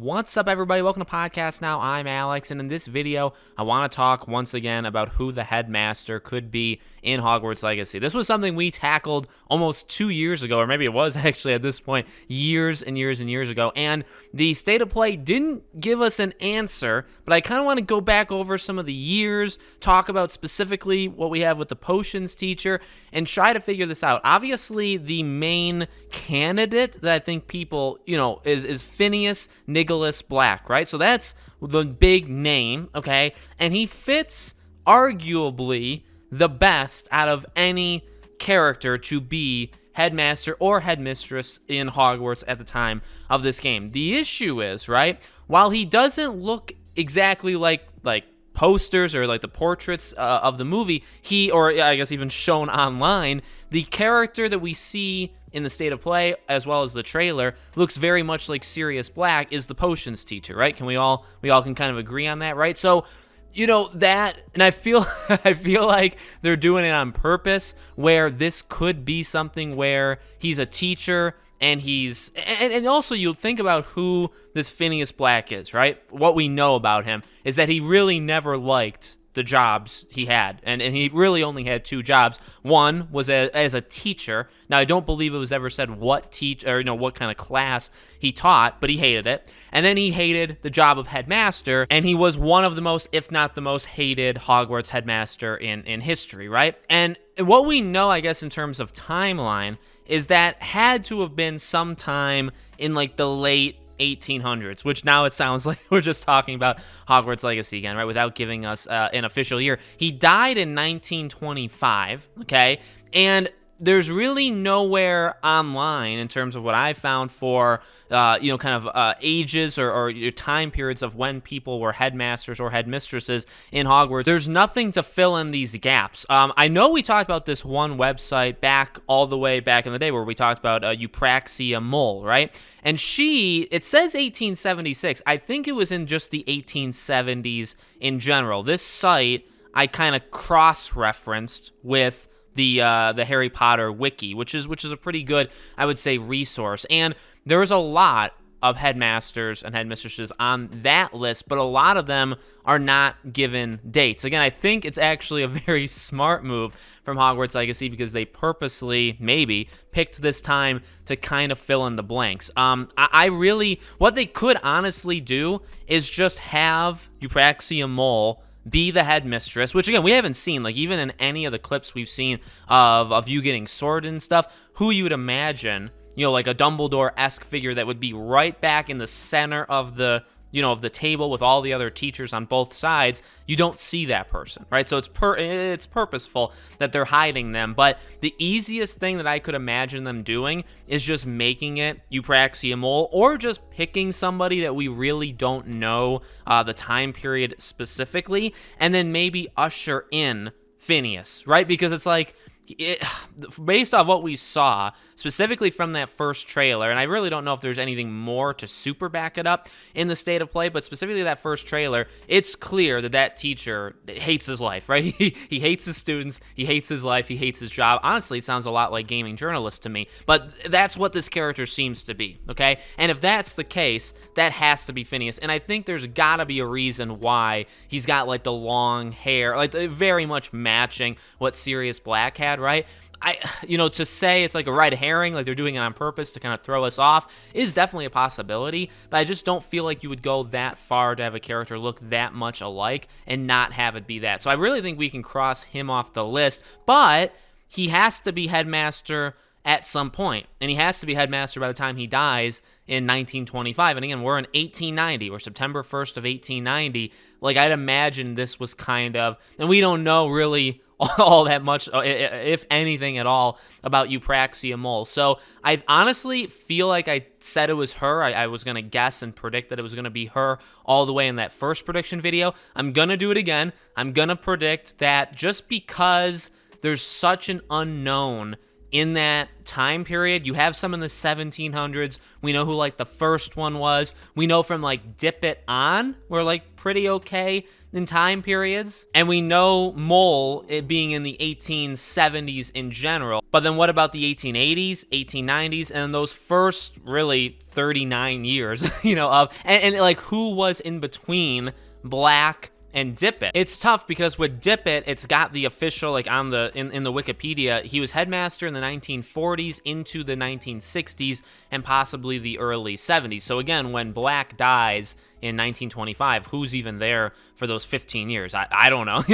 What's up, everybody? Welcome to Podcast Now. I'm Alex, and in this video, I want to talk once again about who the headmaster could be in Hogwarts Legacy. This was something we tackled almost 2 years ago, or maybe it was actually at this point years and years and years ago, and the State of Play didn't give us an answer, but I kind of want to go back over some of the years, talk about specifically what we have with the potions teacher, and try to figure this out. Obviously, the main candidate that I think people, is Phineas Nicholas Black, right? So that's the big name, okay? And he fits arguably the best out of any character to be headmaster or headmistress in Hogwarts at the time of this game. The issue is, right, while he doesn't look exactly like posters or like the portraits of the movie, or I guess even shown online, the character that we see in the State of Play, as well as the trailer, looks very much like Sirius Black is the potions teacher, right? Can we all can kind of agree on that, right? So, that, and I feel like they're doing it on purpose, where this could be something where he's a teacher and and also you'll think about who this Phineas Black is, right? What we know about him is that he really never liked the jobs he had, and he really only had two jobs. One was as a teacher. Now, I don't believe it was ever said what what kind of class he taught, but he hated it. And then he hated the job of headmaster, and he was one of the most, if not the most hated Hogwarts headmaster in history, right? And what we know, I guess, in terms of timeline, is that had to have been sometime in like the late 1800s, which now it sounds like we're just talking about Hogwarts Legacy again, right? Without giving us an official year. He died in 1925, okay? And there's really nowhere online in terms of what I found for, ages or your time periods of when people were headmasters or headmistresses in Hogwarts. There's nothing to fill in these gaps. I know we talked about this one website all the way back in the day where we talked about Eupraxia Mole, right? And it says 1876. I think it was in just the 1870s in general. This site I kind of cross-referenced with the Harry Potter wiki, which is a pretty good, I would say, resource. And there's a lot of headmasters and headmistresses on that list, but a lot of them are not given dates. Again, I think it's actually a very smart move from Hogwarts Legacy because they purposely, maybe, picked this time to kind of fill in the blanks. What they could honestly do is just have Eupraxia Mole be the headmistress, which again, we haven't seen, like even in any of the clips we've seen of you getting sorted and stuff, who you would imagine, like a Dumbledore-esque figure that would be right back in the center of the table with all the other teachers on both sides. You don't see that person, right? So it's purposeful that they're hiding them. But the easiest thing that I could imagine them doing is just making it Eupraxia Mole, or just picking somebody that we really don't know the time period specifically, and then maybe usher in Phineas, right? Because it's like, based off what we saw, specifically from that first trailer, and I really don't know if there's anything more to super back it up in the State of Play, but specifically that first trailer, it's clear that teacher hates his life, right? He hates his students, he hates his life, he hates his job. Honestly, it sounds a lot like gaming journalist to me, but that's what this character seems to be, okay? And if that's the case, that has to be Phineas, and I think there's gotta be a reason why he's got like the long hair, like very much matching what Sirius Black had, right? To say it's like a red herring, like they're doing it on purpose to kind of throw us off, is definitely a possibility, but I just don't feel like you would go that far to have a character look that much alike and not have it be that. So I really think we can cross him off the list, but he has to be headmaster at some point, and he has to be headmaster by the time he dies in 1925. And again, we're in 1890, or September 1st of 1890. Like, I'd imagine this was kind of, and we don't know really all that much, if anything at all, about Eupraxia Mole. So I honestly feel like I said it was her. I was going to guess and predict that it was going to be her all the way in that first prediction video. I'm going to do it again. I'm going to predict that just because there's such an unknown in that time period. You have some in the 1700s. We know who like the first one was. We know from like Dip It On, we're like pretty okay in time periods. And we know Mole it being in the 1870s in general. But then what about the 1880s, 1890s, and those first really 39 years, and like who was in between Black and Dip It? It's tough because with Dip It, it's got the official, like on the in the Wikipedia, he was headmaster in the 1940s into the 1960s and possibly the early 70s. So again, when Black dies in 1925, who's even there for those 15 years? I don't know.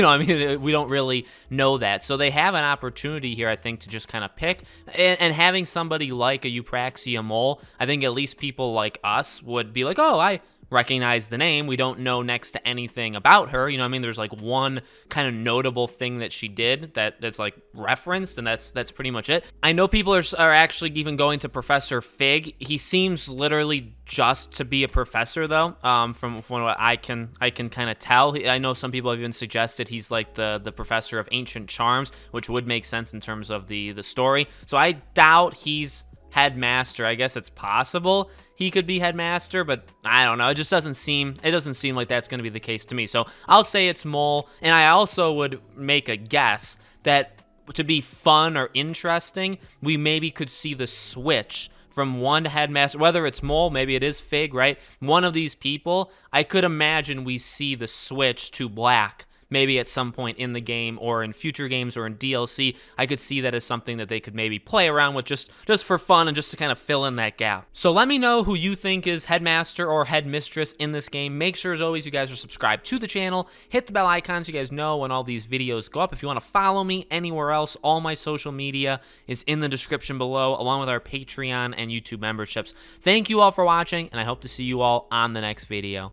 We don't really know that. So they have an opportunity here, I think, to just kind of pick. And having somebody like a Eupraxia Mole, I think at least people like us would be like, oh, I recognize the name. We don't know next to anything about her. There's like one kind of notable thing that she did that's like referenced, and that's pretty much it. I know people are actually even going to Professor Fig. He seems literally just to be a professor, though, from what I can kind of tell. I know some people have even suggested he's like the professor of ancient charms, which would make sense in terms of the story. So I doubt he's headmaster. I guess it's possible he could be headmaster, but I don't know. It doesn't seem like that's going to be the case to me. So I'll say it's Mole, and I also would make a guess that to be fun or interesting, we maybe could see the switch from one headmaster, whether it's Mole, maybe it is Fig, right? One of these people, I could imagine we see the switch to Black maybe at some point in the game or in future games or in DLC. I could see that as something that they could maybe play around with just for fun and just to kind of fill in that gap. So let me know who you think is headmaster or headmistress in this game. Make sure, as always, you guys are subscribed to the channel. Hit the bell icon so you guys know when all these videos go up. If you want to follow me anywhere else, all my social media is in the description below, along with our Patreon and YouTube memberships. Thank you all for watching, and I hope to see you all on the next video.